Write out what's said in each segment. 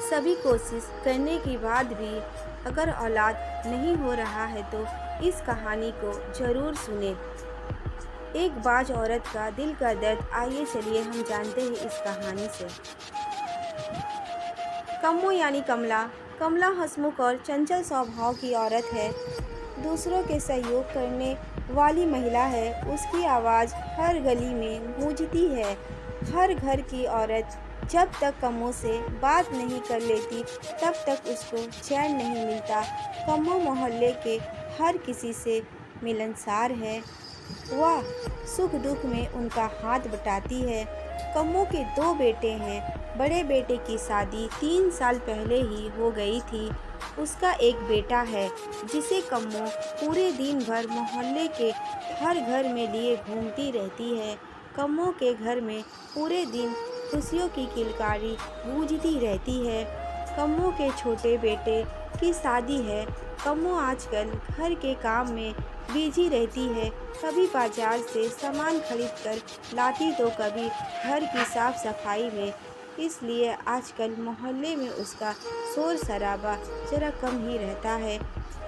सभी कोशिश करने के बाद भी अगर औलाद नहीं हो रहा है तो इस कहानी को ज़रूर सुने। एक बाज औरत का दिल का दर्द, आइए चलिए हम जानते हैं इस कहानी से। कम्मो यानी कमला। कमला हंसमुख और चंचल स्वभाव की औरत है। दूसरों के सहयोग करने वाली महिला है। उसकी आवाज़ हर गली में गूंजती है। हर घर की औरत जब तक कम्मो से बात नहीं कर लेती तब तक उसको चैन नहीं मिलता। कम्मो मोहल्ले के हर किसी से मिलनसार है। वह सुख दुख में उनका हाथ बटाती है। कम्मो के दो बेटे हैं। बड़े बेटे की शादी 3 साल पहले ही हो गई थी। उसका एक बेटा है जिसे कम्मो पूरे दिन भर मोहल्ले के हर घर में लिए घूमती रहती है। कम्मो के घर में पूरे दिन खुशियों की किलकारी गूंजती रहती है। कम्मो के छोटे बेटे की शादी है। कम्मो आजकल घर के काम में बिजी रहती है। कभी बाजार से सामान खरीद कर लाती तो कभी घर की साफ सफाई में। इसलिए आजकल मोहल्ले में उसका शोर शराबा ज़रा कम ही रहता है।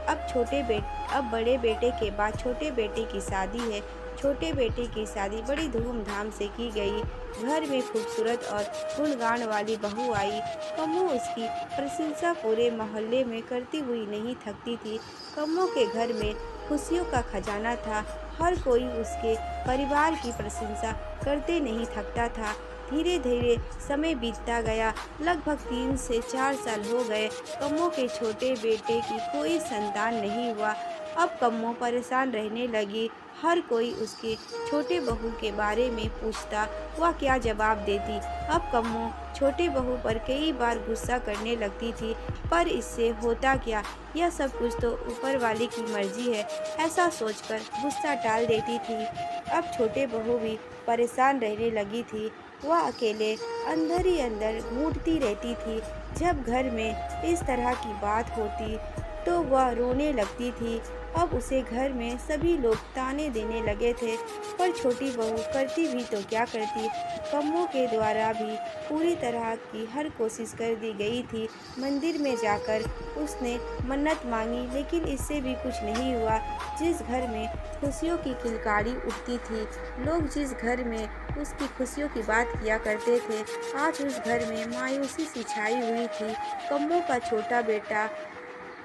अब बड़े बेटे के बाद छोटे बेटे की शादी है। छोटे बेटे की शादी बड़ी धूमधाम से की गई। घर में खूबसूरत और गुणगान वाली बहू आई। कम्मो उसकी प्रशंसा पूरे मोहल्ले में करती हुई नहीं थकती थी। कम्मो के घर में खुशियों का खजाना था। हर कोई उसके परिवार की प्रशंसा करते नहीं थकता था। धीरे धीरे समय बीतता गया। लगभग 3 से 4 साल हो गए। कम्मो के छोटे बेटे की कोई संतान नहीं हुआ। अब कम्मो परेशान रहने लगी। हर कोई उसके छोटे बहू के बारे में पूछता, वह क्या जवाब देती। अब कम्मो छोटे बहू पर कई बार गुस्सा करने लगती थी, पर इससे होता क्या, यह सब कुछ तो ऊपर वाले की मर्जी है, ऐसा सोचकर गुस्सा टाल देती थी। अब छोटे बहू भी परेशान रहने लगी थी। वह अकेले अंदर ही अंदर घूटती रहती थी। जब घर में इस तरह की बात होती तो वह रोने लगती थी। अब उसे घर में सभी लोग ताने देने लगे थे, पर छोटी बहू करती भी तो क्या करती। कम्मो के द्वारा भी पूरी तरह की हर कोशिश कर दी गई थी। मंदिर में जाकर उसने मन्नत मांगी, लेकिन इससे भी कुछ नहीं हुआ। जिस घर में खुशियों की किलकारी उठती थी, लोग जिस घर में उसकी खुशियों की बात किया करते थे, आज उस घर में मायूसी सी छाई हुई थी। कम्मो का छोटा बेटा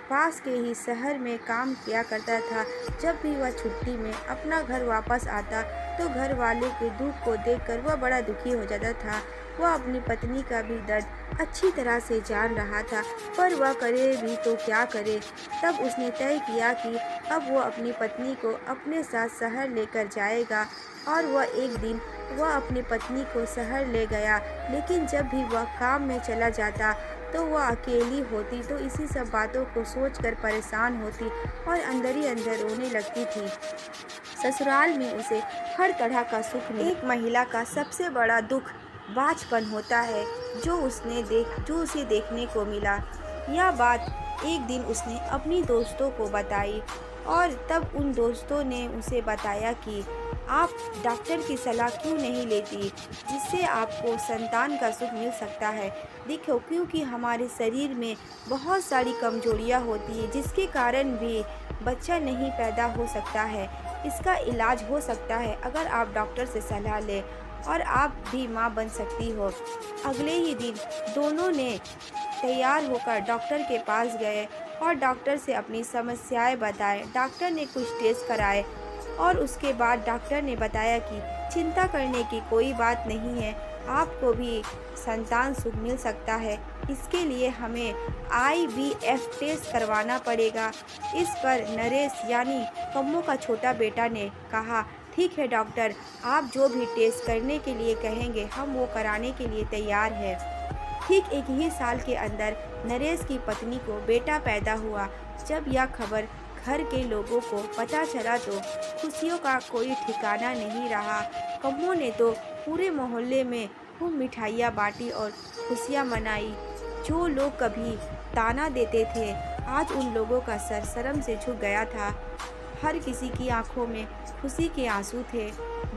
पास के ही शहर में काम किया करता था। जब भी वह छुट्टी में अपना घर वापस आता तो घर वाले के दुख को देखकर वह बड़ा दुखी हो जाता था। वह अपनी पत्नी का भी दर्द अच्छी तरह से जान रहा था, पर वह करे भी तो क्या करे। तब उसने तय किया कि अब वह अपनी पत्नी को अपने साथ शहर लेकर जाएगा, और वह अपनी पत्नी को शहर ले गया। लेकिन जब भी वह काम में चला जाता तो वह अकेली होती, तो इसी सब बातों को सोचकर परेशान होती और अंदर ही अंदर रोने लगती थी। ससुराल में उसे हर तरह का सुख मिला। एक महिला का सबसे बड़ा दुख बाझपन होता है, जो उसे देखने को मिला। यह बात एक दिन उसने अपनी दोस्तों को बताई, और तब उन दोस्तों ने उसे बताया कि आप डॉक्टर की सलाह क्यों नहीं लेती, जिससे आपको संतान का सुख मिल सकता है। देखो, क्योंकि हमारे शरीर में बहुत सारी कमजोरियां होती है, जिसके कारण भी बच्चा नहीं पैदा हो सकता है। इसका इलाज हो सकता है अगर आप डॉक्टर से सलाह लें, और आप भी माँ बन सकती हो। अगले ही दिन दोनों ने तैयार होकर डॉक्टर के पास गए और डॉक्टर से अपनी समस्याएं बताए। डॉक्टर ने कुछ टेस्ट कराए और उसके बाद डॉक्टर ने बताया कि चिंता करने की कोई बात नहीं है, आपको भी संतान सुख मिल सकता है। इसके लिए हमें IVF टेस्ट करवाना पड़ेगा। इस पर नरेश यानी कम्मो का छोटा बेटा ने कहा, ठीक है डॉक्टर, आप जो भी टेस्ट करने के लिए कहेंगे हम वो कराने के लिए तैयार हैं। ठीक एक ही साल के अंदर नरेश की पत्नी को बेटा पैदा हुआ। जब यह खबर घर के लोगों को पता चला तो खुशियों का कोई ठिकाना नहीं रहा। कम्मो ने तो पूरे मोहल्ले में खूब मिठाइयाँ बांटी और खुशियाँ मनाई। जो लोग कभी ताना देते थे, आज उन लोगों का सर शर्म से झुक गया था। हर किसी की आंखों में खुशी के आंसू थे।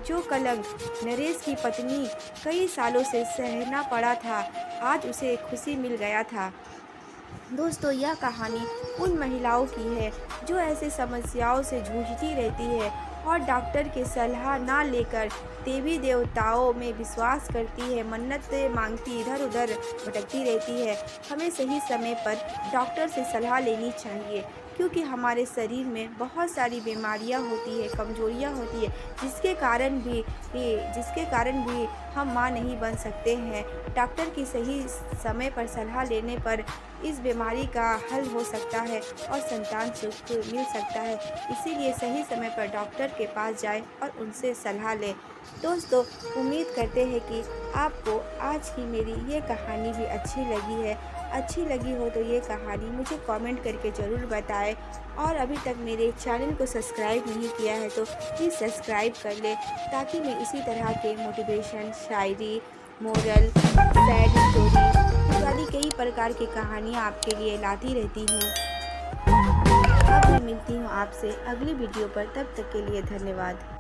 जो कलंक नरेश की पत्नी कई सालों से सहना पड़ा था, आज उसे खुशी मिल गया था। दोस्तों, यह कहानी उन महिलाओं की है जो ऐसी समस्याओं से जूझती रहती है और डॉक्टर की सलाह ना लेकर देवी देवताओं में विश्वास करती है, मन्नतें मांगती इधर उधर भटकती रहती है। हमें सही समय पर डॉक्टर से सलाह लेनी चाहिए, क्योंकि हमारे शरीर में बहुत सारी बीमारियां होती है, कमजोरियां होती है, जिसके कारण भी हम माँ नहीं बन सकते हैं। डॉक्टर की सही समय पर सलाह लेने पर इस बीमारी का हल हो सकता है और संतान सुख मिल सकता है। इसीलिए सही समय पर डॉक्टर के पास जाएं और उनसे सलाह लें। दोस्तों, उम्मीद करते हैं कि आपको आज की मेरी ये कहानी भी अच्छी लगी है। अच्छी लगी हो तो ये कहानी मुझे कमेंट करके ज़रूर बताएं, और अभी तक मेरे चैनल को सब्सक्राइब नहीं किया है तो प्लीज़ सब्सक्राइब कर लें, ताकि मैं इसी तरह के मोटिवेशन, शायरी, मोरल, सैड स्टोरी वाली कई प्रकार की कहानियाँ आपके लिए लाती रहती हूँ। अब मैं मिलती हूँ आपसे अगली वीडियो पर, तब तक के लिए धन्यवाद।